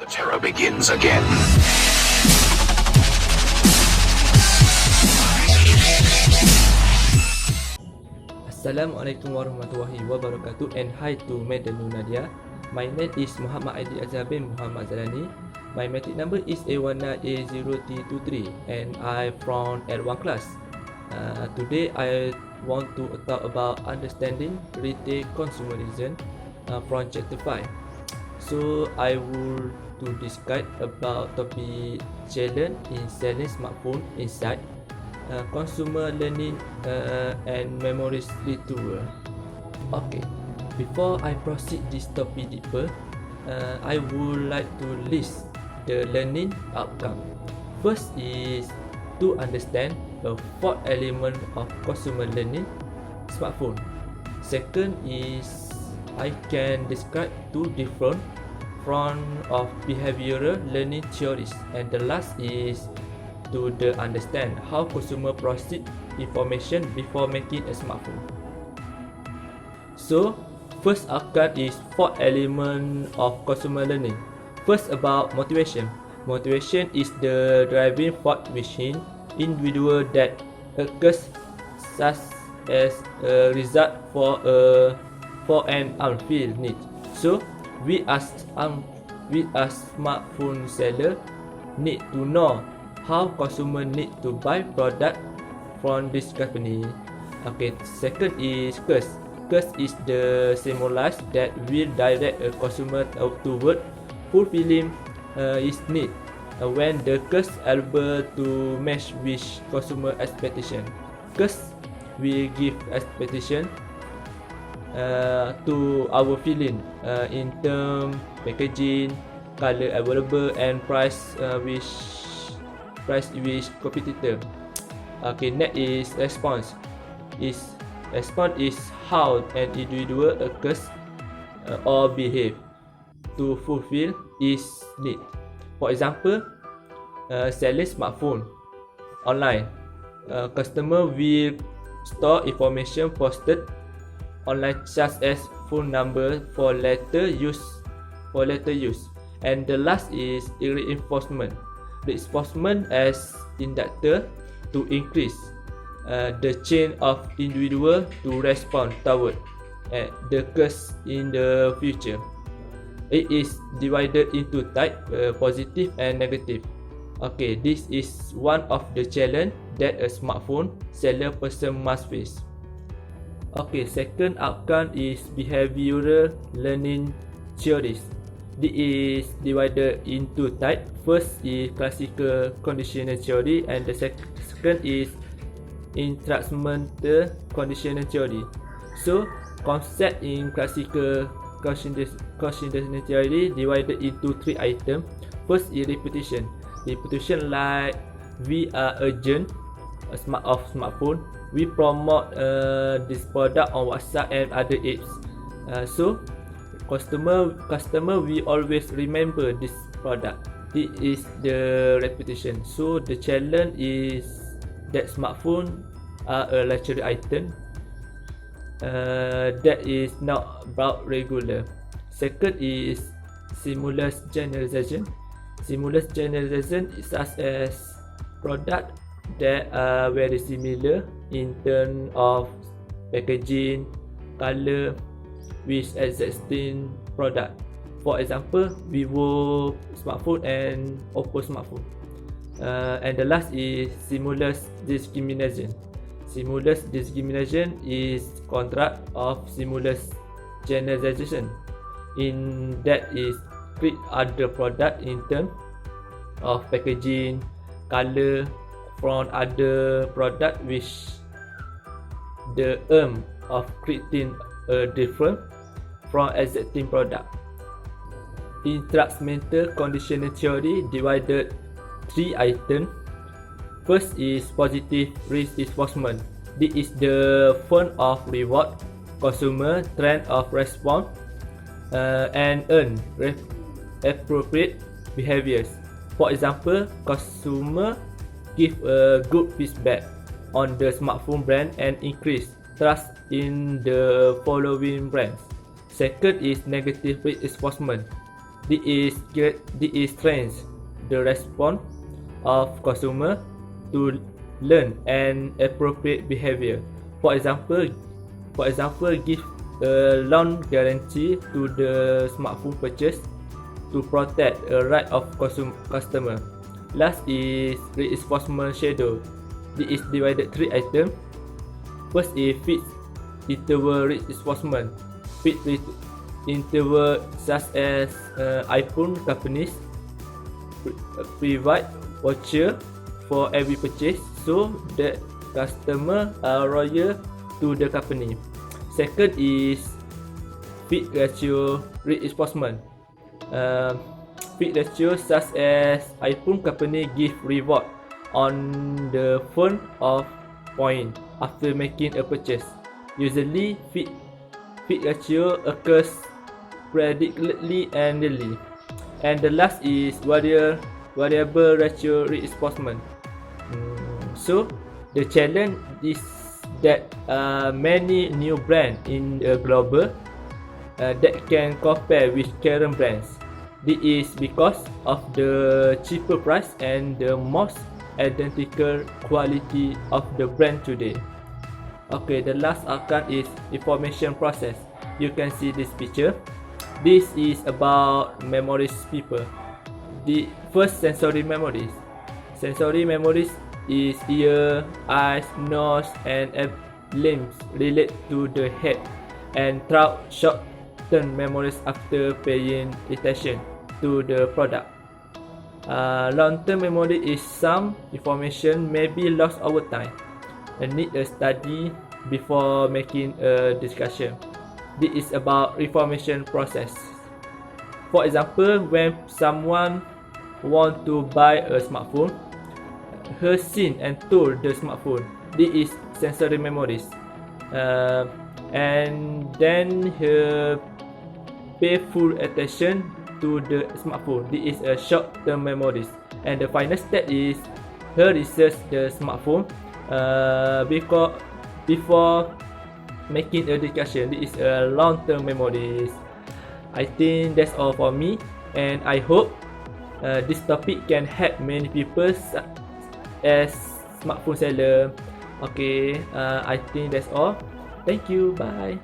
The terror begins again. Assalamualaikum warahmatullahi wabarakatuh, and hi to Madam Nadia. My name is Muhammad Aidil Azhar bin Muhammad Zalani. My matric number is A19A0T23 and I'm from L1 class. Today I want to talk about understanding retail consumerism from chapter 5. So I will to discuss about topic challenge in selling smartphone inside consumer learning and memories tool. Okay, before I proceed this topic deeper, I would like to list the learning outcome. First is to understand the 4 element of consumer learning smartphone. Second is I can describe 2 different form of behavioral learning theories, and the last is to understand how consumer process information before making a smartphone. So, first outcome is 4 element of consumer learning. First, about motivation. Motivation is the driving force within individual that occurs such as a result for an unfilled need. So, we as smartphone seller need to know how consumer need to buy product from this company. Okay, second is curse. Curse is the stimulus that will direct a consumer toward fulfilling his need when the curse able to match with consumer expectation. Curse will give expectation to our feeling in term packaging, color available, and price with competitor. Okay, next is response. Response is how an individual occurs or behave to fulfill his need. For example, selling smartphone online. Customer will store information posted online such as phone number for later use. And the last is reinforcement. Reinforcement as inductor to increase the chain of individual to respond toward the curse in the future. It is divided into type, positive and negative. Okay, this is one of the challenge that a smartphone seller person must face. Okay, second outcome is behavioral learning theories. This is divided into type. First is classical conditional theory, and the second is entrapment conditional theory. So, concept in classical conditional theory divided into 3 items. First is repetition. Repetition like we are agent of smartphone. We promote this product on WhatsApp and other apps. So, customer will always remember this product. This is the repetition. So the challenge is that smartphone are a luxury item that is not bought regular. Second is stimulus generalization. Stimulus generalization is such as product that are very similar in terms of packaging, color, with existing product. For example, Vivo smartphone and Oppo smartphone. And the last is stimulus discrimination. Stimulus discrimination is contract of stimulus generalization. In that is create other product in terms of packaging, color from other product which the aim of creating a different from existing product. Entrapment conditional theory divided 3 items. First is positive reinforcement. This is the form of reward consumer trend of response and earn appropriate behaviors. For example, consumer give a good feedback on the smartphone brand and increase trust in the following brands. Second is negative reinforcement. This trains the response of consumer to learn an appropriate behavior. For example, give a loan guarantee to the smartphone purchase to protect a right of customer. Last is reinforcement schedule. This is divided 3 items. First is fixed interval reinforcement. Fixed interval such as iPhone companies provide voucher for every purchase so that customer are loyal to the company. Second is fixed ratio reinforcement. Fixed ratio such as iPhone company give reward on the phone of point after making a purchase. Usually, fixed ratio occurs predictably and daily. And the last is variable ratio reinforcement. So the challenge is that many new brands in the global that can compare with current brands. This is because of the cheaper price and the most identical quality of the brand today. Okay, the last outcome is information process. You can see this picture. This is about memories people. The first sensory memories. Sensory memories is ear, eyes, nose, and limbs relate to the head, and throughout short-term memories after paying attention to the product. Long-term memory is some information may be lost over time and need a study before making a discussion. This is about information process. For example, when someone want to buy a smartphone, her seen and told the smartphone. This is sensory memories. And then her pay full attention to the smartphone. This is a short-term memories. And the final step is her research the smartphone before making a discussion. This is a long-term memories. I think that's all for me, and I hope this topic can help many people as smartphone seller. Okay, I think that's all. Thank you. Bye.